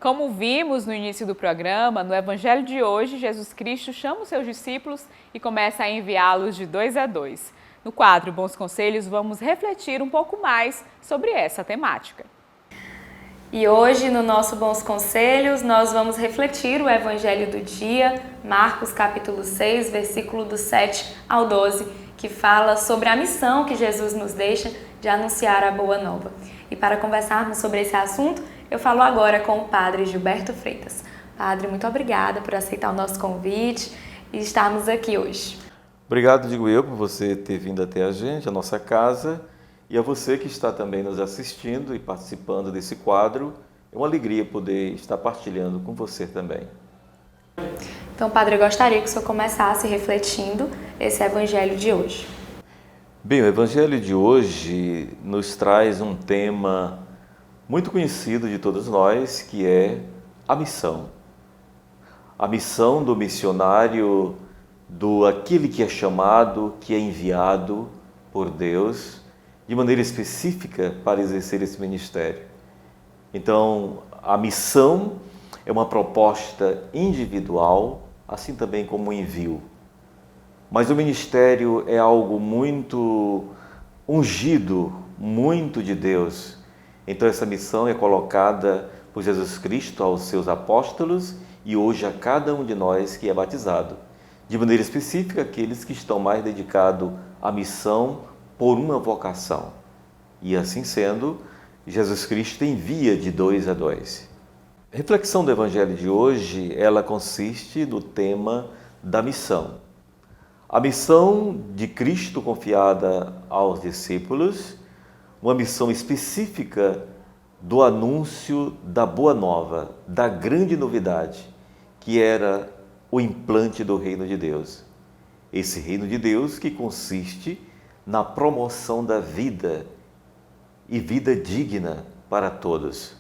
Como vimos no início do programa, no Evangelho de hoje, Jesus Cristo chama os seus discípulos e começa a enviá-los de 2 a 2. No quadro Bons Conselhos, vamos refletir um pouco mais sobre essa temática. E hoje, no nosso Bons Conselhos, nós vamos refletir o Evangelho do dia, Marcos capítulo 6, versículo do 7 ao 12, que fala sobre a missão que Jesus nos deixa de anunciar a boa nova. E para conversarmos sobre esse assunto, eu falo agora com o Padre Gilberto Freitas. Padre, muito obrigada por aceitar o nosso convite e estarmos aqui hoje. Obrigado, digo eu, por você ter vindo até a gente, a nossa casa, e a você que está também nos assistindo e participando desse quadro. É uma alegria poder estar partilhando com você também. Então, Padre, eu gostaria que o senhor começasse refletindo esse Evangelho de hoje. Bem, o Evangelho de hoje nos traz um tema muito conhecido de todos nós, que é a missão. A missão do missionário, do aquele que é chamado, que é enviado por Deus, de maneira específica para exercer esse ministério. Então, a missão é uma proposta individual, assim também como o envio. Mas o ministério é algo muito ungido, muito de Deus. Então essa missão é colocada por Jesus Cristo aos seus apóstolos e hoje a cada um de nós que é batizado. De maneira específica, aqueles que estão mais dedicados à missão por uma vocação. E assim sendo, Jesus Cristo envia de 2 a 2. A reflexão do Evangelho de hoje, ela consiste no tema da missão. A missão de Cristo confiada aos discípulos, uma missão específica do anúncio da boa nova, da grande novidade, que era o implante do reino de Deus. Esse reino de Deus que consiste na promoção da vida e vida digna para todos.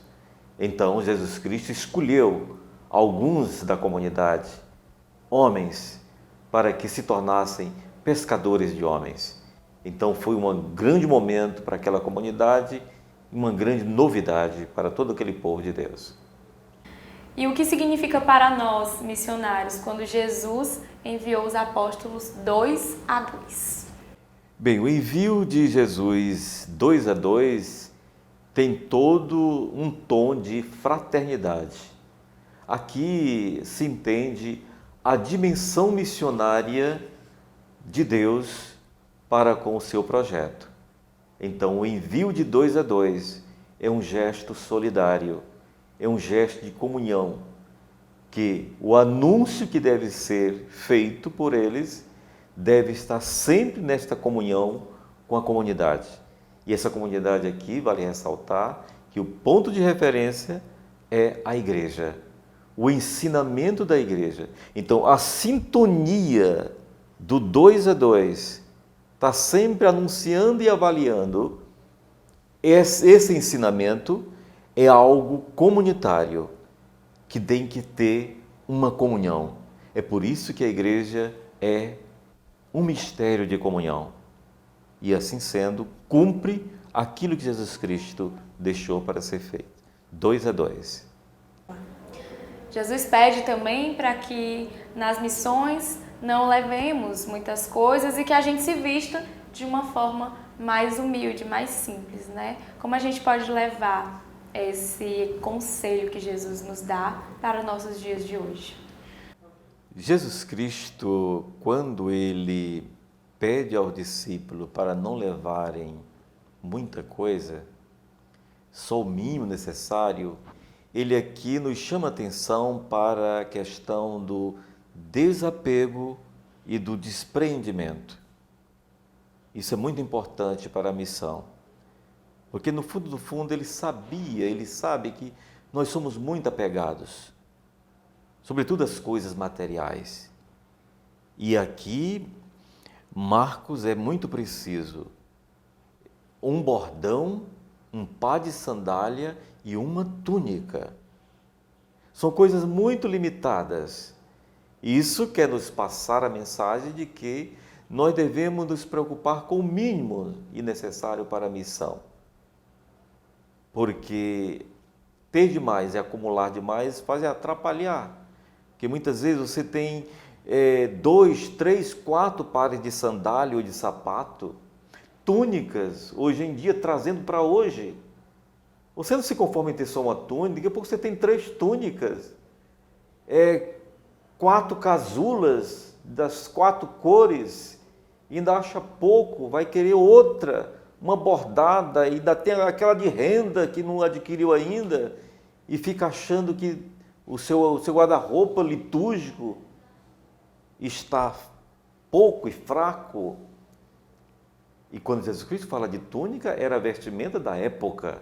Então, Jesus Cristo escolheu alguns da comunidade, homens, para que se tornassem pescadores de homens. Então foi um grande momento para aquela comunidade, uma grande novidade para todo aquele povo de Deus. E o que significa para nós, missionários, quando Jesus enviou os apóstolos 2 a 2? Bem, o envio de Jesus 2 a 2 tem todo um tom de fraternidade. Aqui se entende a dimensão missionária de Deus para com o seu projeto. Então, o envio de 2 a 2 é um gesto solidário, é um gesto de comunhão, que o anúncio que deve ser feito por eles deve estar sempre nesta comunhão com a comunidade. E essa comunidade aqui, vale ressaltar, que o ponto de referência é a igreja. O ensinamento da igreja. Então, a sintonia do 2 a 2 está sempre anunciando e avaliando. Esse ensinamento é algo comunitário, que tem que ter uma comunhão. É por isso que a igreja é um mistério de comunhão. E assim sendo, cumpre aquilo que Jesus Cristo deixou para ser feito. 2 a 2. Jesus pede também para que nas missões não levemos muitas coisas e que a gente se vista de uma forma mais humilde, mais simples, né? Como a gente pode levar esse conselho que Jesus nos dá para nossos dias de hoje? Jesus Cristo, quando ele pede ao discípulo para não levarem muita coisa, só o mínimo necessário, ele aqui nos chama atenção para a questão do desapego e do desprendimento. Isso é muito importante para a missão, porque no fundo do fundo ele sabe que nós somos muito apegados, sobretudo às coisas materiais. E aqui Marcos é muito preciso. Um bordão, um par de sandália e uma túnica. São coisas muito limitadas. Isso quer nos passar a mensagem de que nós devemos nos preocupar com o mínimo e necessário para a missão. Porque Ter demais e acumular demais faz atrapalhar. Porque muitas vezes você tem 2, 3, 4 pares de sandália ou de sapato, túnicas, hoje em dia, trazendo para hoje. Você não se conforma em ter só uma túnica, porque você tem 3 túnicas, 4 casulas das 4 cores, e ainda acha pouco, vai querer outra, uma bordada, e ainda tem aquela de renda que não adquiriu ainda, e fica achando que o seu guarda-roupa litúrgico está pouco e fraco. E quando Jesus Cristo fala de túnica, era a vestimenta da época.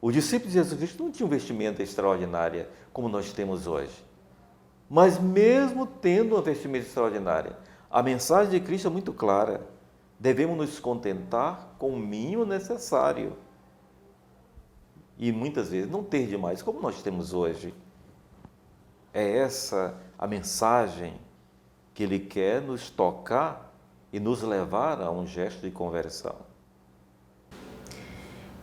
Os discípulos de Jesus Cristo não tinham vestimenta extraordinária como nós temos hoje. Mas mesmo tendo uma vestimenta extraordinária, a mensagem de Cristo é muito clara. Devemos nos contentar com o mínimo necessário. E muitas vezes não ter demais, como nós temos hoje. É essa a mensagem que Ele quer nos tocar e nos levar a um gesto de conversão.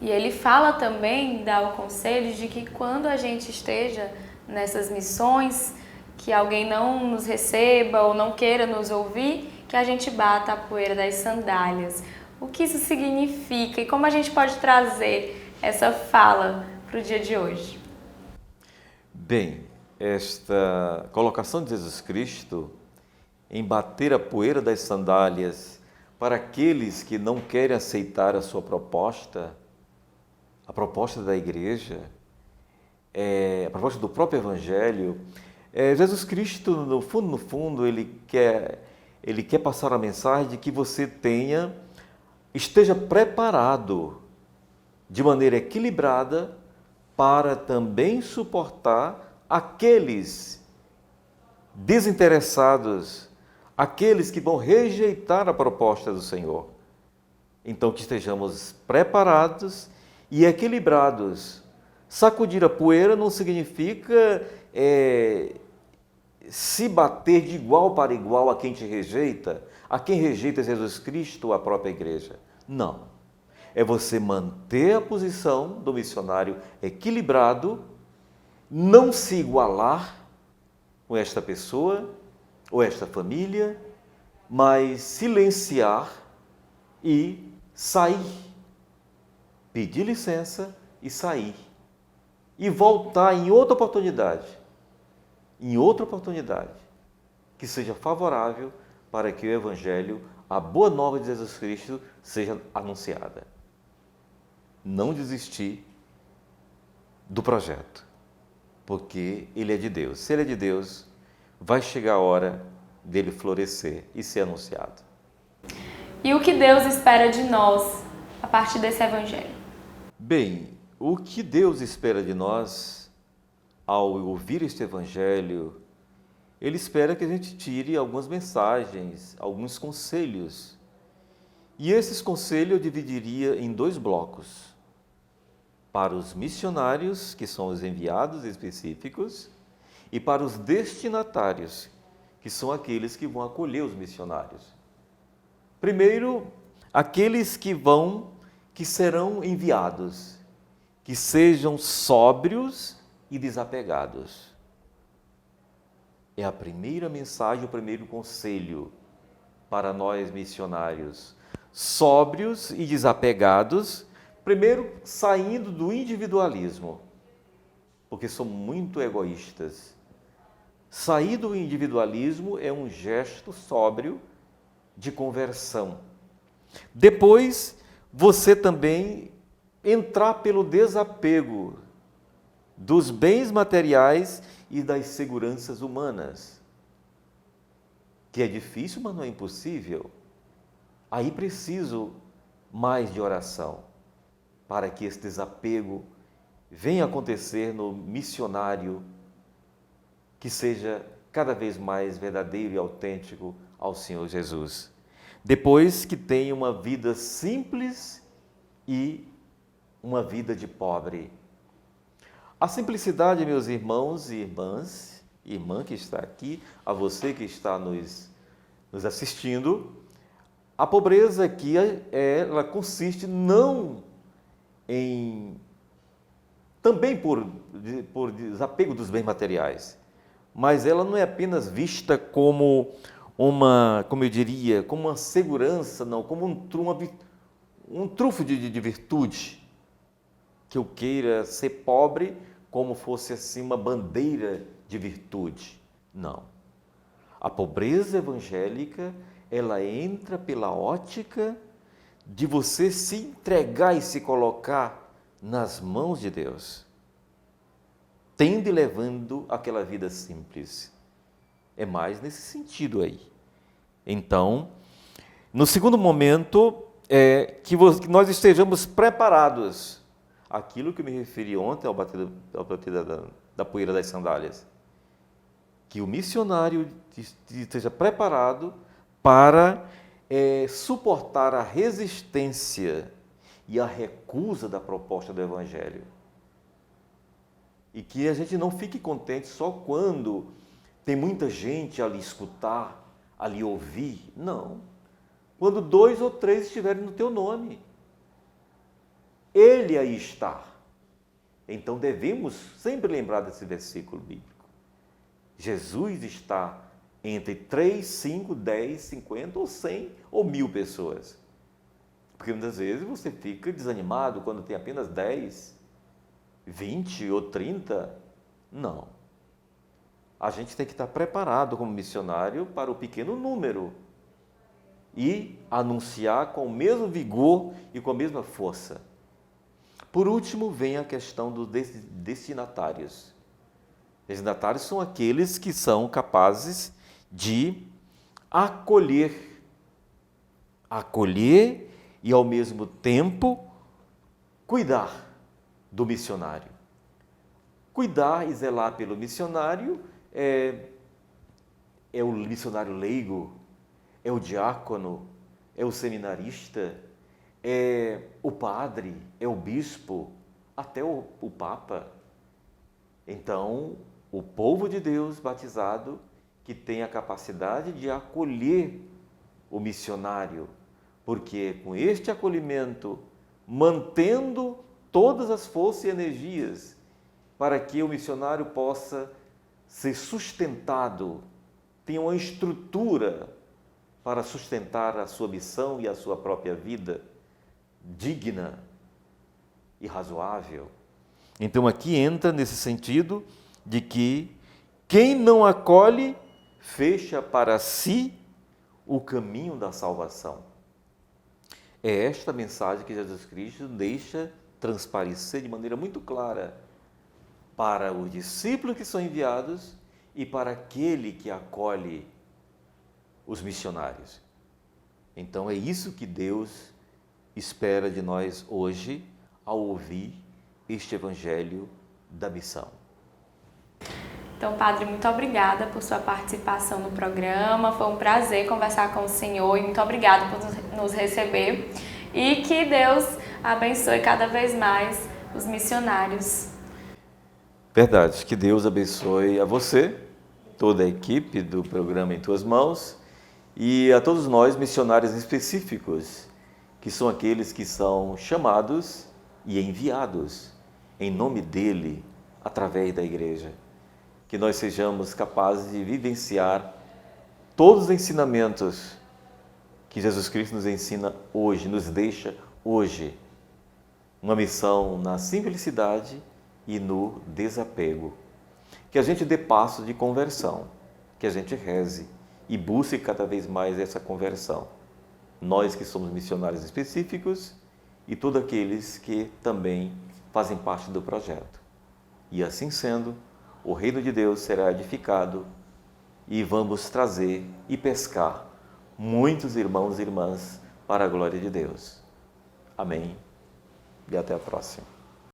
E ele fala também, dá o conselho de que quando a gente esteja nessas missões, que alguém não nos receba ou não queira nos ouvir, que a gente bata a poeira das sandálias. O que isso significa e como a gente pode trazer essa fala para o dia de hoje? Bem, esta colocação de Jesus Cristo em bater a poeira das sandálias para aqueles que não querem aceitar a sua proposta, a proposta da igreja, a proposta do próprio Evangelho, Jesus Cristo, no fundo, ele quer passar a mensagem de que você esteja preparado de maneira equilibrada para também suportar aqueles desinteressados, aqueles que vão rejeitar a proposta do Senhor. Então, que estejamos preparados e equilibrados. Sacudir a poeira não significa se bater de igual para igual a quem te rejeita, a quem rejeita Jesus Cristo ou a própria igreja. Não. É você manter a posição do missionário equilibrado, não se igualar com esta pessoa ou esta família, mas silenciar e sair. Pedir licença e sair. E voltar em outra oportunidade. Que seja favorável para que o Evangelho, a boa nova de Jesus Cristo, seja anunciada. Não desistir do projeto, porque ele é de Deus. Se ele é de Deus, vai chegar a hora dele florescer e ser anunciado. E o que Deus espera de nós a partir desse Evangelho? Bem, o que Deus espera de nós ao ouvir este Evangelho, Ele espera que a gente tire algumas mensagens, alguns conselhos. E esses conselhos eu dividiria em 2 blocos. Para os missionários, que são os enviados específicos, e para os destinatários, que são aqueles que vão acolher os missionários. Primeiro, aqueles que serão enviados, que sejam sóbrios e desapegados. É a primeira mensagem, o primeiro conselho para nós missionários. Sóbrios e desapegados, primeiro saindo do individualismo, porque somos muito egoístas. Sair do individualismo é um gesto sóbrio de conversão. Depois, você também entrar pelo desapego dos bens materiais e das seguranças humanas, que é difícil, mas não é impossível. Aí preciso mais de oração para que esse desapego venha acontecer no missionário, que seja cada vez mais verdadeiro e autêntico ao Senhor Jesus. Depois, que tenha uma vida simples e uma vida de pobre. A simplicidade, meus irmãos e irmãs, irmã que está aqui, a você que está nos assistindo, a pobreza aqui, ela consiste não em também por desapego dos bens materiais, mas ela não é apenas vista como como eu diria, como uma segurança, não, como um trunfo de virtude, que eu queira ser pobre como fosse assim uma bandeira de virtude. Não. A pobreza evangélica, ela entra pela ótica de você se entregar e se colocar nas mãos de Deus, tendo e levando aquela vida simples. É mais nesse sentido aí. Então, no segundo momento, que nós estejamos preparados. Aquilo que eu me referi ontem ao bater da poeira das sandálias. Que o missionário esteja preparado para suportar a resistência e a recusa da proposta do Evangelho. E que a gente não fique contente só quando tem muita gente ali escutar, ali ouvir. Não. Quando 2 ou 3 estiverem no teu nome. Ele aí está. Então devemos sempre lembrar desse versículo bíblico. Jesus está entre 3, 5, 10, 50 ou 100 ou 1000 pessoas. Porque muitas vezes você fica desanimado quando tem apenas 10, 20 ou 30. Não. A gente tem que estar preparado como missionário para o pequeno número e anunciar com o mesmo vigor e com a mesma força. Por último, vem a questão dos destinatários. Destinatários são aqueles que são capazes de acolher e, ao mesmo tempo, cuidar do missionário. Cuidar e zelar pelo missionário é o missionário leigo, é o diácono, é o seminarista, é o padre, é o bispo, até o papa. Então, o povo de Deus batizado que tem a capacidade de acolher o missionário, porque com este acolhimento, mantendo todas as forças e energias para que o missionário possa ser sustentado, tenha uma estrutura para sustentar a sua missão e a sua própria vida digna e razoável. Então aqui entra nesse sentido de que quem não acolhe fecha para si o caminho da salvação. É esta mensagem que Jesus Cristo deixa transparecer de maneira muito clara para os discípulos que são enviados e para aquele que acolhe os missionários. Então é isso que Deus espera de nós hoje ao ouvir este Evangelho da missão. Então, Padre, muito obrigada por sua participação no programa. Foi um prazer conversar com o senhor e muito obrigada por nos receber. E que Deus abençoe cada vez mais os missionários. Verdade, que Deus abençoe a você, toda a equipe do programa Em Tuas Mãos e a todos nós, missionários específicos, que são aqueles que são chamados e enviados em nome dele, através da igreja. Que nós sejamos capazes de vivenciar todos os ensinamentos que Jesus Cristo nos ensina hoje, nos deixa hoje. Uma missão na simplicidade e no desapego. Que a gente dê passo de conversão, que a gente reze e busque cada vez mais essa conversão. Nós que somos missionários específicos e todos aqueles que também fazem parte do projeto. E assim sendo, o reino de Deus será edificado e vamos trazer e pescar muitos irmãos e irmãs para a glória de Deus. Amém. E até a próxima.